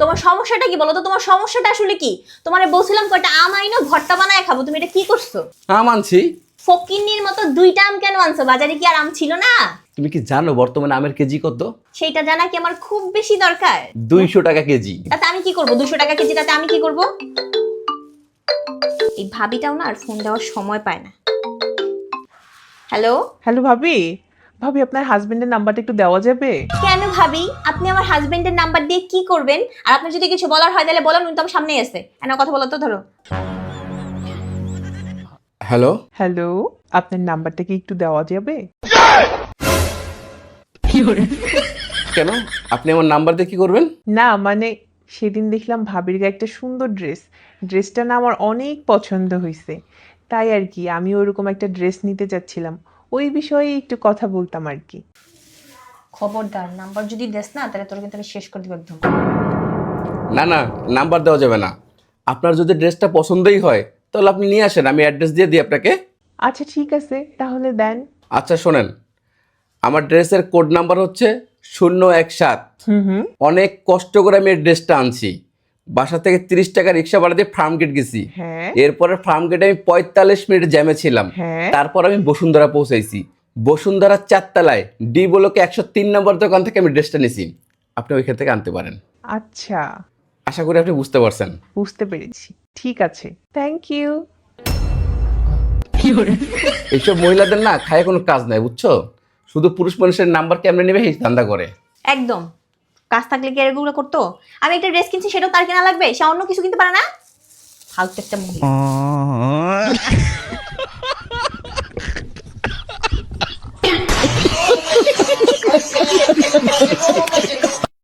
তোমার সমস্যাটা কি বলো তো? তোমার সমস্যাটা আসলে কি? তোমারে বলছিলাম কয়টা আম আইনো ভর্তা বানায় খাবো, তুমি এটা কি করছো? আম আনছি। ফকিন্নির মতো দুইটা আম কেন আনছো? বাজারে কি আর আম ছিল না? তুমি কি জানো বর্তমানে আমের কেজি কত? সেইটা জানা কি আমার খুব বেশি দরকার? 200 টাকা কেজি। তাতে আমি কি করব? 200 টাকা কেজি, তাতে আমি কি করব? এই ভাবিটাও না আর ফোন দেওয়ার সময় পায় না। হ্যালো। হ্যালো ভাবি, ভাবি আপনার হাজবেন্ডের নাম্বারটা একটু দেওয়া যাবে? কেন ভাবি? আপনি আমার হাজবেন্ডের নাম্বার দিয়ে কি করবেন? আর আপনার যদি কিছু বলার হয় তাহলে বলুন, উনি তো আমার সামনেই আছে। এনা কথা বলো তো, ধরো। হ্যালো। হ্যালো, আপনার নাম্বারটা কি একটু দেওয়া যাবে? কেন? আপনি আমার নাম্বার দিয়ে কি করবেন? না মানে সেদিন দেখলাম ভাবির গায়ে একটা সুন্দর ড্রেসটা না আমার অনেক পছন্দ হয়েছে, তাই আর কি আমি ওরকম একটা ড্রেস নিতে চাচ্ছিলাম, ওই বিষয়ে একটু কথা বলতাম আর কি। খবরদার, নাম্বার যদি দেস না তাহলে তোর কিন্তু আমি শেষ করে দিব একদম। না না, নাম্বার দেওয়া যাবে না। আপনার যদি ড্রেসটা পছন্দই হয় তাহলে আপনি নিয়ে আসেন, আমি অ্যাড্রেস দিয়ে দিই আপনাকে। আচ্ছা ঠিক আছে, তাহলে দেন। আচ্ছা শোনেন, আমার ড্রেসের কোড নাম্বার হচ্ছে 017। হুম। অনেক কষ্ট করে আমি এই ড্রেসটা আনছি। বাসা থেকে 30 টাকা রিক্সা ভাড়া দিয়ে ফার্ম গেট গেছি। হ্যাঁ। এরপরে ফার্ম গেটে আমি 45 মিনিট জ্যামে ছিলাম। হ্যাঁ। তারপর আমি বসুন্ধরা পৌঁছাইছি। বসুন্ধরা 4 তলায় ডি ব্লকে 103 নম্বর দোকান থেকে আমি ড্রেসটা নিছি। আপনি ওইখান থেকে আনতে পারেন। আচ্ছা, আশা করি আপনি বুঝতে পারছেন। বুঝতে পেরেছি, ঠিক আছে, থ্যাংক ইউ। এইসব মহিলাদের না খায় কোনো কাজ নাই, বুঝছো? শুধু পুরুষ মানুষের নাম্বার কেমনে নেবে এই ধান্দা করে। একদম। কাজ থাকলে কি এরগুলো করতো? আমি একটা ড্রেস কিনছি, সেটাও তার কেনা লাগবে? সে অন্য কিছু কিনতে পারে না? ফালতু একটা মহিলা।